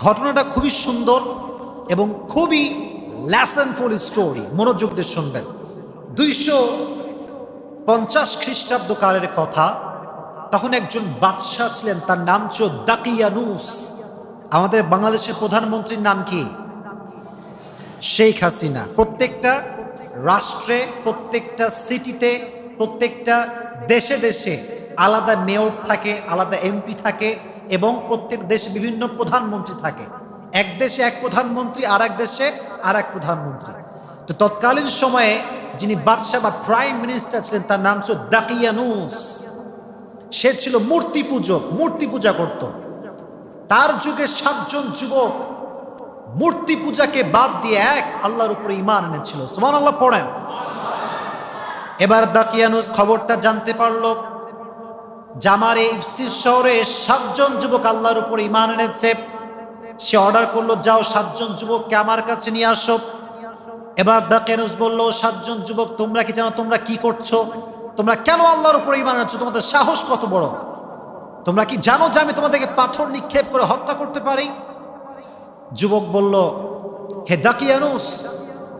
ঘটনাটা খুবই সুন্দর এবং খুবই লেসনফুল স্টোরি, মনোযোগ দিয়ে শুনবেন। 250 খ্রিস্টাব্দ কালের কথা। তখন একজন বাদশাহ ছিলেন, তার নাম ছিল দাকিয়ানুস। আমাদের বাংলাদেশের প্রধানমন্ত্রীর নাম কি? শেখ হাসিনা। প্রত্যেকটা রাষ্ট্রে, প্রত্যেকটা সিটিতে, প্রত্যেকটা দেশে দেশে আলাদা মেয়র থাকে, আলাদা এমপি থাকে এবং প্রত্যেক দেশে বিভিন্ন প্রধানমন্ত্রী থাকে। এক দেশে এক প্রধানমন্ত্রী, আর এক দেশে আর এক প্রধানমন্ত্রী। তো তৎকালীন সময়ে যিনি বাদশাহ বা প্রাইম মিনিস্টার ছিলেন তার নাম ছিল দাকিয়ানুস। সে ছিল মূর্তি পূজক, মূর্তি পূজা করত। তার যুগে 7 জন যুবক মূর্তি পূজাকে বাদ দিয়ে এক আল্লাহর উপরে ঈমান এনেছিল। সুবহানাল্লাহ পড়েন। এবার দাকিয়ানুস খবরটা জানতে পারল জামারে ইফসির শহরে 7 জন যুবক আল্লাহর উপরে ঈমান এনেছে। সে অর্ডার করলো, যাও 7 জন যুবককে আমার কাছে নিয়ে আসো। এবার দাকিয়ানুস বলল, 7 জন যুবক, তোমরা কি জানো তোমরা কি করছো? তোমরা কেন আল্লাহর উপরে ঈমান এনেছো? তোমাদের সাহস কত বড়? তোমরা কি জানো যে আমি তোমাদেরকে পাথর নিক্ষেপ করে হত্যা করতে পারি? যুবক বলল, হে দাকিয়ানুস,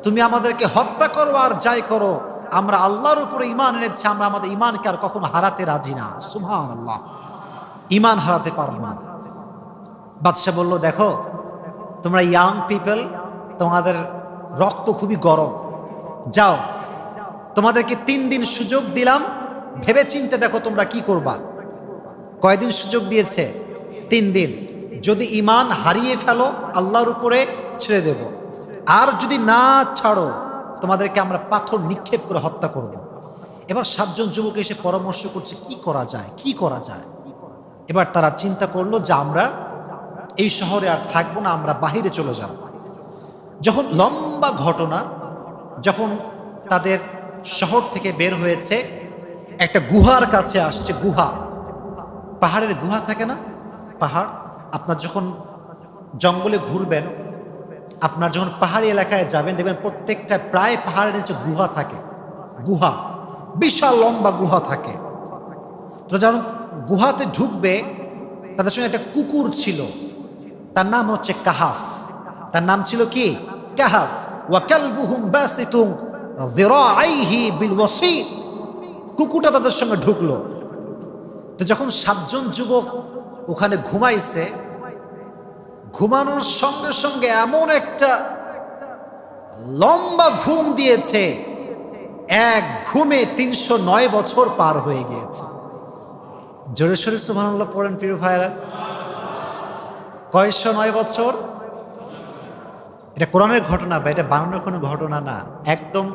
তুমি আমাদেরকে হত্যা করো আর যাই করো, আমরা আল্লাহর উপরে ঈমান এনেছি, আমরা আমাদের ঈমানকে আর কখনো হারাতে রাজি না। সুবহানাল্লাহ, ঈমান হারাতে পারবো না। বাদশাহ বলল, দেখো তোমরা ইয়াং পিপল, তোমাদের রক্ত খুবই গরম, যাও তোমাদেরকে 3 দিন সুযোগ দিলাম, ভেবে চিন্তে দেখো তোমরা কি করবা। কয়দিন সুযোগ দিয়েছে? 3 দিন। যদি ঈমান হারিয়ে ফেলো আল্লাহর উপরে ছেড়ে দেব, আর যদি না ছাড়ো তোমাদেরকে আমরা পাথর নিক্ষেপ করে হত্যা করব। এবার 7 জন যুবক এসে পরামর্শ করছে কি করা যায়, কি করা যায়। এবার তারা চিন্তা করলো যে আমরা এই শহরে আর থাকবো না, আমরা বাহিরে চলে যাব। যখন লম্বা ঘটনা, যখন তাদের শহর থেকে বের হয়েছে, একটা গুহার কাছে আসছে। গুহা, পাহাড়ের গুহা থাকে না? পাহাড়, আপনার যখন জঙ্গলে ঘুরবেন, আপনার যখন পাহাড়ি এলাকায় যাবেন, দেখবেন প্রত্যেকটা প্রায় পাহাড়ের নিচে গুহা থাকে। গুহা, বিশাল লম্বা গুহা থাকে। তো যখন গুহাতে ঢুকবে, তাদের সঙ্গে একটা কুকুর ছিল, তার নাম হচ্ছে কাহাফ। তার নাম ছিল কি? কাহাফ। ওয়া কালবুহুম বাসিতুন যিরাআইহি বিল ওয়াসিত। কুকুরটা তাদের সঙ্গে ঢুকলো। তো যখন 7 জন যুবক ওখানে ঘুমাইছে, ঘুমানোর সঙ্গে সঙ্গে এমন একটা লম্বা ঘুম দিয়েছে, এক ঘুমে 309 বছর পার হয়ে গিয়েছে। জোরে সোরে সুবহানাল্লাহ পড়েন প্রিয় ভাইরা। কয়শো 9 বছর? এটা কোরআনের ঘটনা বা এটা বানানোর কোনো ঘটনা না, একদম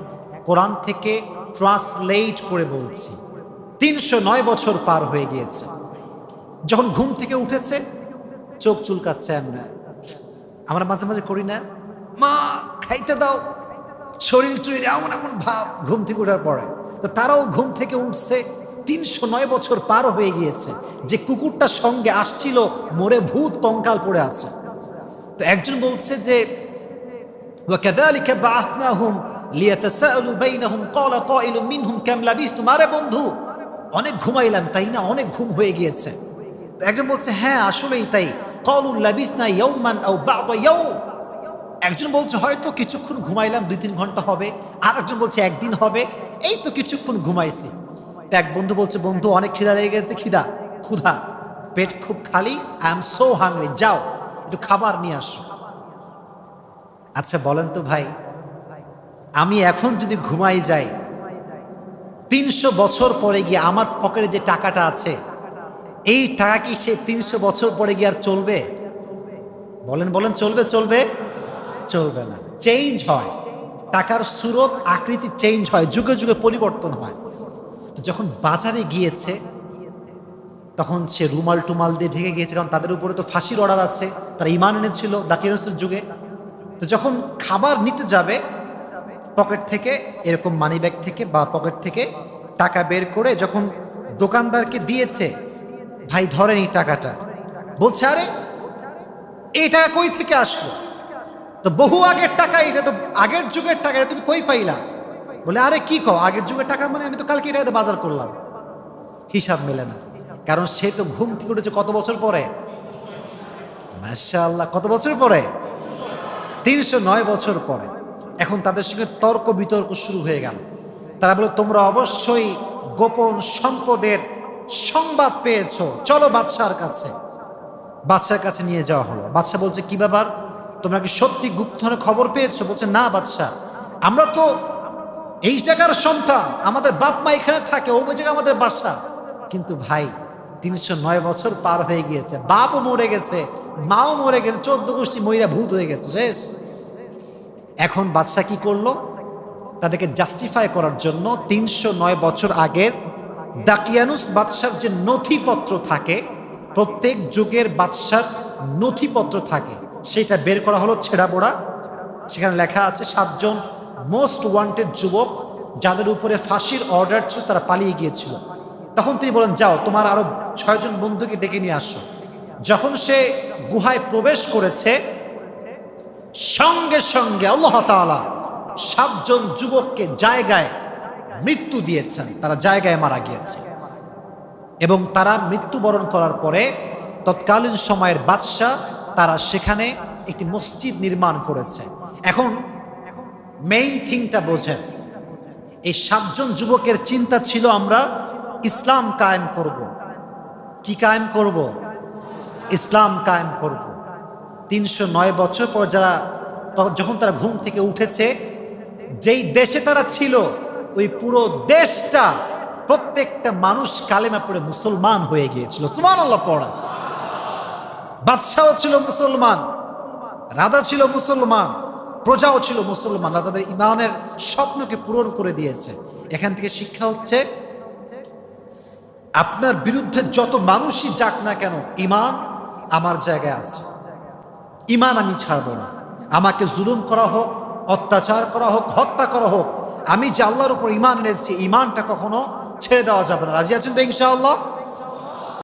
কোরআন থেকে ট্রান্সলেট করে বলছি। 309 বছর পার হয়ে গিয়েছে। যখন ঘুম থেকে উঠেছে, চোখ চুলকাচ্ছে। আমরা মাঝে মাঝে করি না, মা খাইতে দাও, শরীর টরীর এমন এমন ভাব ঘুম থেকে ওঠার পরে। তো তারাও ঘুম থেকে উঠছে, 309 বছর পার হয়ে গিয়েছে। যে কুকুরটার সঙ্গে আসছিল মরে ভূত কঙ্কাল পড়ে আছে। তো একজন বলছে যে ওয়াকাযালিকা বাআথনাহুম লিয়াতাসাআলু বাইনাহুম ক্বালা কাইলুম মিনহুম কাম লাবিসতুম। আরে বন্ধু, অনেক ঘুমাইলাম তাই না, অনেক ঘুম হয়ে গিয়েছে। একজন বলছে হ্যাঁ আসলেই তাই। ক্বালু লাবিসনা ইয়াওমান আও বা'দা ইয়াওম। একজন বলছে হয়তো কিছুক্ষণ ঘুমাইলাম, 2-3 ঘন্টা হবে। আর একজন বলছে একদিন হবে, এই তো কিছুক্ষণ ঘুমাইছি। তো এক বন্ধু বলছে, বন্ধু অনেক খিদা লেগে গেছে, ক্ষুধা, পেট খুব খালি, আই এম সো হাংরি, যাও একটু খাবার নিয়ে আসো। আচ্ছা বলেন তো ভাই, আমি এখন যদি ঘুমাই যাই, 300 বছর পরে গিয়ে আমার পকেটে যে টাকাটা আছে, এই টাকা কি সে 300 বছর পরে গিয়ে আর চলবে? বলেন বলেন, চলবে? চলবে? চলবে না। চেঞ্জ হয়, টাকার সুরত আকৃতি চেঞ্জ হয়, যুগে যুগে পরিবর্তন হয়। তো যখন বাজারে গিয়েছে, তখন সে রুমাল টুমাল দিয়ে ঢেকে গিয়েছে, কারণ তাদের উপরে তো ফাঁসির অর্ডার আছে, তারা ঈমান এনেছিল দাকিয়ানুসের যুগে। তো যখন খাবার নিতে যাবে, পকেট থেকে এরকম মানি ব্যাগ থেকে বা পকেট থেকে টাকা বের করে যখন দোকানদারকে দিয়েছে, ভাই ধরেন এই টাকাটা, বলছে আরে এই টাকা কই থেকে আসলো? তো বহু আগের টাকা, এটা তো আগের যুগের টাকা, এটা তুমি কই পাইলা? বলে আরে কি কও, আগের যুগের টাকা মানে আমি তো কালকে এটা বাজার করলাম। হিসাব মেলে না, কারণ সে তো ঘুম থেকে উঠেছে কত বছর পরে? মাশাআল্লাহ, কত বছর পরে? 309 বছর পরে। এখন তাদের সঙ্গে তর্ক বিতর্ক শুরু হয়ে গেল। তারা বলে, তোমরা অবশ্যই গোপন সম্পদের সংবাদ পেয়েছো, চলো বাদশার কাছে। বাদশার কাছে নিয়ে যাওয়া হলো। বাদশা বলছে, কি ব্যাপার, তোমরা কি সত্যি গুপ্তধনের খবর পেয়েছো? বলছে, না বাদশা, আমরা তো এই জায়গার সন্তান, আমাদের বাপ মা এখানে থাকে, ওই জায়গা আমাদের বাসা। কিন্তু ভাই, 309 বছর পার হয়ে গিয়েছে, বাপও মরে গেছে, মাও মরে গেছে, 14 গোষ্ঠী মহিলা ভূত হয়ে গেছে, শেষ। এখন বাদশা কি করলো? তাদেরকে জাস্টিফাই করার জন্য 309 বছর আগের দাকিয়ানুস বাদশার যে নথিপত্র থাকে, প্রত্যেক যুগের বাদশার নথিপত্র থাকে, সেটা বের করা হলো, ছেঁড়া বোড়া। সেখানে লেখা আছে 7 জন মোস্ট ওয়ান্টেড যুবক যাদের উপরে ফাঁসির অর্ডার ছিল, তারা পালিয়ে গিয়েছিল। তখন তিনি বলেন, যাও তোমার আরো 6 জন বন্ধুকে ডেকে নিয়ে আসো। যখন সে গুহায় প্রবেশ করেছে, সঙ্গে সঙ্গে আল্লাহ তাআলা 7 জন যুবককে জায়গায় মৃত্যু দিয়েছেন, তারা জায়গায় মারা গিয়েছে। এবং তারা মৃত্যুবরণ করার পরে তৎকালীন সময়ের বাদশা তারা সেখানে একটি মসজিদ নির্মাণ করেছে। এখন মেইন থিংটা বোঝেন, এই 7 জন যুবকের চিন্তা ছিল, আমরা ইসলাম কায়েম করব। কি কায়েম করব? ইসলাম কায়েম করব। 309 বছর পর যখন তারা ঘুম থেকে উঠেছে, যেই দেশে তারা ছিল, ওই পুরো দেশটা, প্রত্যেকটা মানুষ কালেমা পড়ে মুসলমান হয়ে গিয়েছিল। সুবহানাল্লাহ পড়া। বাদশাও ছিল মুসলমান, রাজা ছিল মুসলমান, প্রজাও ছিল মুসলমান। তাদের ইমানের স্বপ্নকে পূরণ করে দিয়েছে। এখান থেকে শিক্ষা হচ্ছে, আপনার বিরুদ্ধে যত মানুষই যাক না কেন, ইমান আমার জায়গায় আছে, ইমান আমি ছাড়বো না। আমাকে জুলুম করা হোক, অত্যাচার করা হোক, হত্যা করা হোক, আমি যে আল্লাহর উপর ইমান এনেছি, ইমানটা কখনো ছেড়ে দেওয়া যাবে না। রাজি আছেন তো ইনশাআল্লাহ?